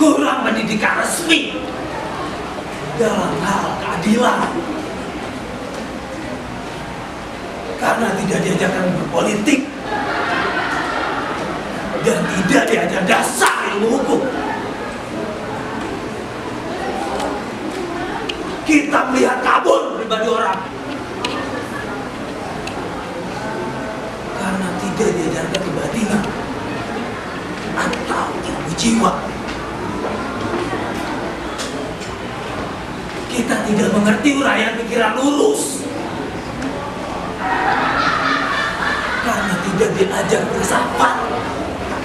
kurang pendidikan resmi dalam hal keadilan, karena tidak diajarkan berpolitik dan tidak diajar dasar ilmu hukum. Kita melihat kabur pribadi orang karena tidak diajarkan kebatinan atau ilmu jiwa. Kita tidak mengerti uraian pikiran lurus karena tidak diajar filsafat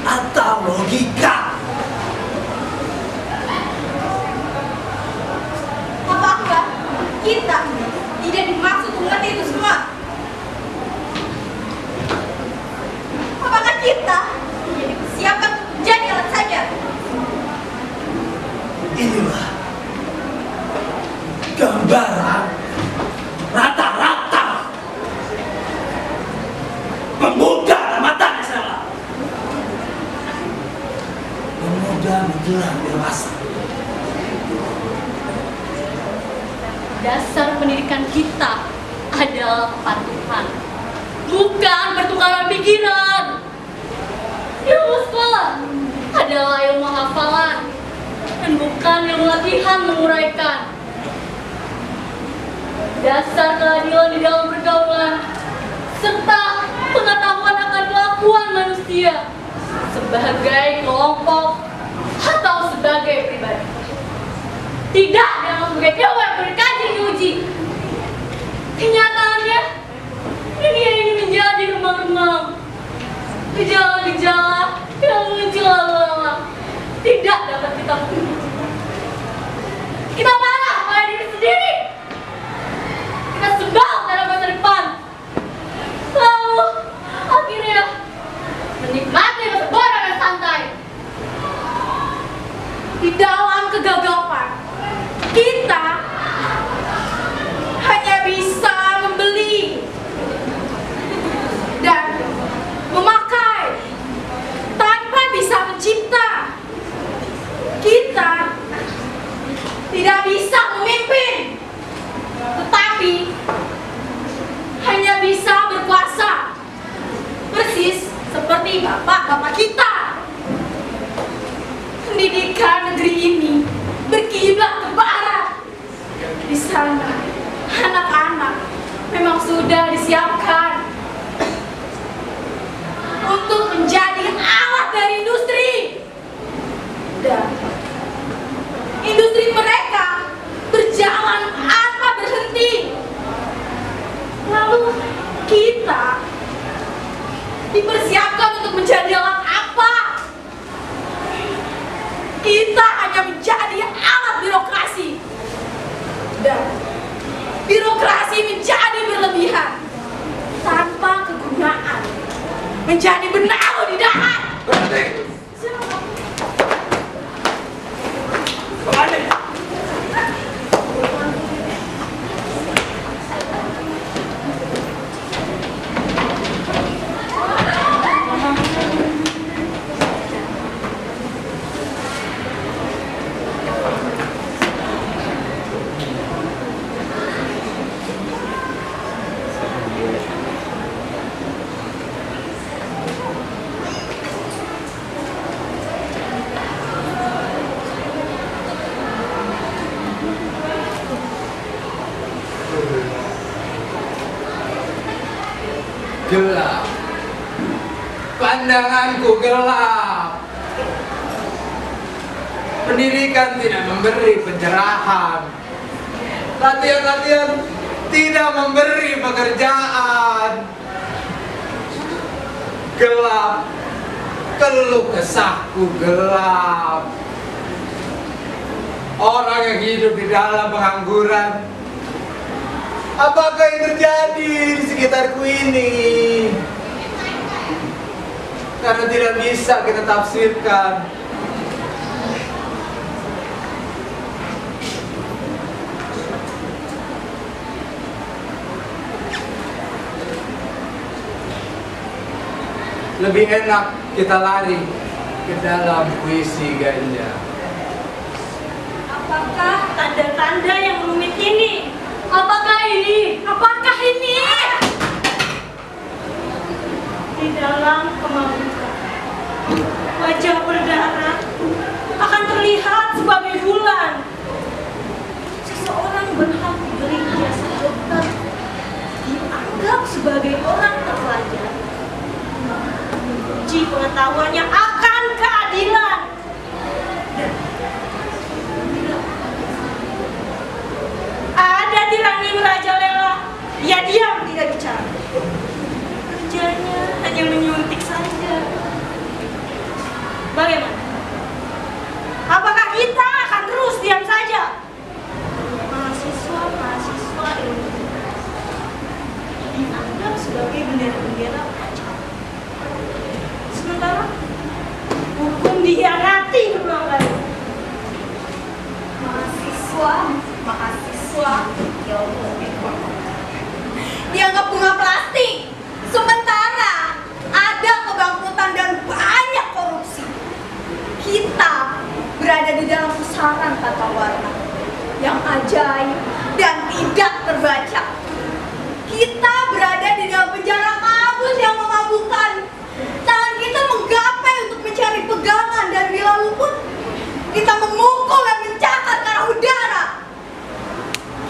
atau logika. Apakah kita tidak dimaksud mengerti itu semua? Apakah kita tidak disiapkan untuk menjadi alat saja? Inilah gambaran rata-rata pemuda tamatan SMA. Pemuda menjelang dewasa. Dasar pendidikan kita adalah kepatuhan, bukan pertukaran pikiran. Ilmu sekolah adalah ilmu hafalan dan bukan ilmu latihan menguraikan. Dasar keadilan di dalam pergaulan serta pengetahuan akan kelakuan manusia sebagai kelompok atau sebagai pribadi, tidak dalam sebagai hewan berkaji diuji. Kenyataannya, dunia ini menjadi remang-remang. Gejala-gejala yang muncul lalu-lalang tidak dapat kita pungut. Kita marah pada diri sendiri. Kita sebal terhadap masa depan. Lalu, akhirnya menikmati masa bodoh dan santai. Di dalam kegagapan, kita hanya bisa membeli dan memakai tanpa bisa mencipta. Kita tidak bisa memimpin, tetapi hanya bisa berkuasa, persis seperti bapak-bapak kita. Pendidikan negeri ini berkiblat ke barat. Di sana, anak-anak memang sudah disiapkan untuk menjadi alat dari industri. Dan industri mereka berjalan tanpa berhenti. Lalu kita dipersiapkan untuk menjadi alat apa? Kita hanya menjadi alat birokrasi. Dan birokrasi menjadi berlebihan tanpa kegunaan, menjadi benalu di dahan. Berhenti! Berhenti! Gelap, pandanganku gelap. Pendidikan tidak memberi pencerahan, latihan-latihan tidak memberi pekerjaan. Gelap, keluh kesahku gelap. Orang yang hidup di dalam pengangguran, apakah yang terjadi di sekitarku ini? Karena tidak bisa kita tafsirkan. Lebih enak kita lari ke dalam puisi ganja. Apakah tanda-tanda yang rumit ini? Apakah ini? Apakah ini? Di dalam kemabukan, wajah berdarah akan terlihat sebagai bulan. Seseorang berhak diberi jasa dokter, dianggap sebagai orang terpelajar, uji pengetahuannya akan keadilan. Ada tirani merajalela, ia diam tidak bicara. Kerjanya hanya menyuntik saja. Bagaimana? Apakah kita akan terus diam saja? Mahasiswa ilmu dianggap sebagai bendera-bendera kacau. Sementara hukum dihianati berulang kali. Mahasiswa ilmu ekonomi dianggap bunga plastik. Sementara ada kebangkrutan dan banyak korupsi. Kita berada di dalam pusaran tata warna yang ajaib dan tidak terbaca. Kita berada di dalam penjara kabus yang memabukkan. Tangan kita menggapai untuk mencari pegangan, dan bila luput, kita memukul dan mencakar ke arah udara.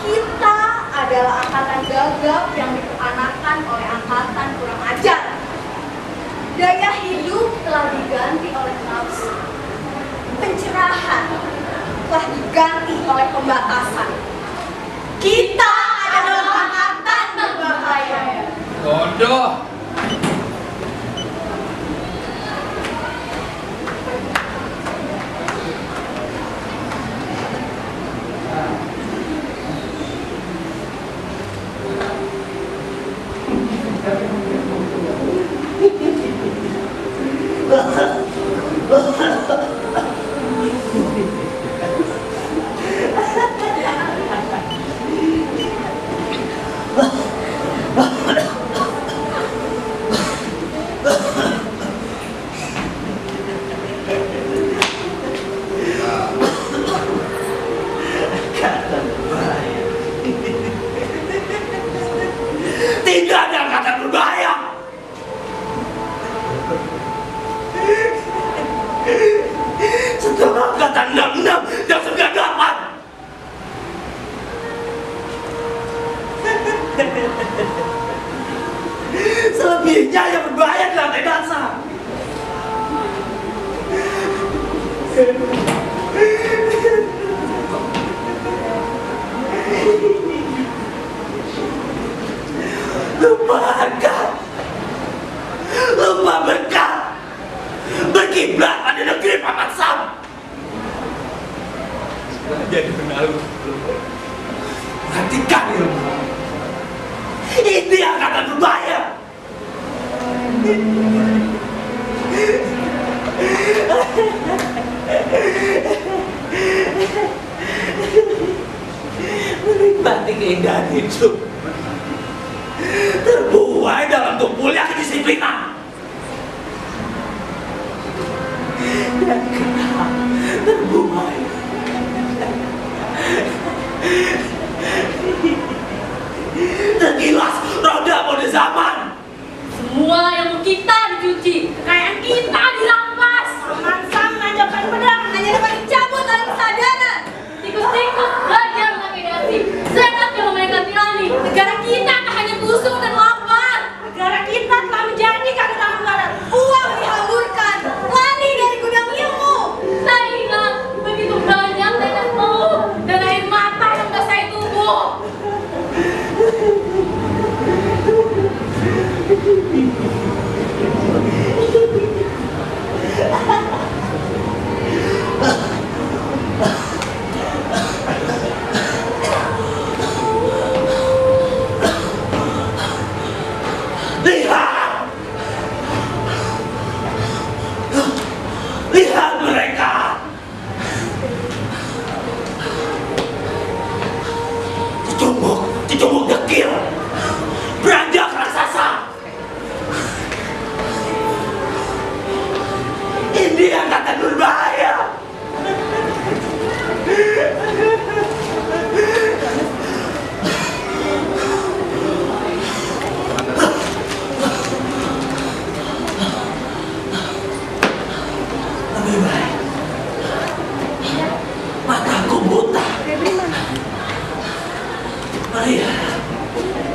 Kita adalah angkatan gagap yang diperanakan oleh angkatan kurang ajar. Gaya hidup telah diganti oleh nafsu. Pencerahan telah diganti oleh pembatasan. Kita adalah angkatan berbahaya. Bodoh. Tidak ada angkatan berbahaya. Setelah angkatan 66 dan 98. Selebihnya yang berbahaya di lantai dasar. Lupa harkat, lupa berkat, berkiblat pada negeri Paman Sam. Jadi benalu. Perhatikan ilmu. Ini angkatan berbahaya. Menikmati keindahan hidup terbuai dalam tumpulnya kedisiplinan dan kenal terbuai tergilas roda mode zaman. Semua yang kita dicuci, kekayaan kita dirampas. Paman Sam menanjakan pedang Hanya dapat dicabut oleh kesadaran. Tikus-tikus belajar navigasi. Seenaknya memainkan tirani. Negara kita tak hanya tusuk dan lapar. negara kita telah menjadi keanggotaan barat. Uang dihamburkan, lari dari gudang ilmu. Saya ingat begitu banyak tetes telur dan air mata yang sudah saya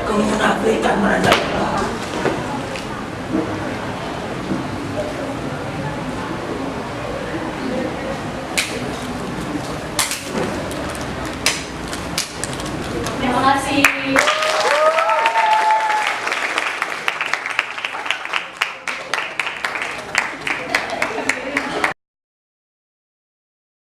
Kemunafikan mereka. Terima kasih.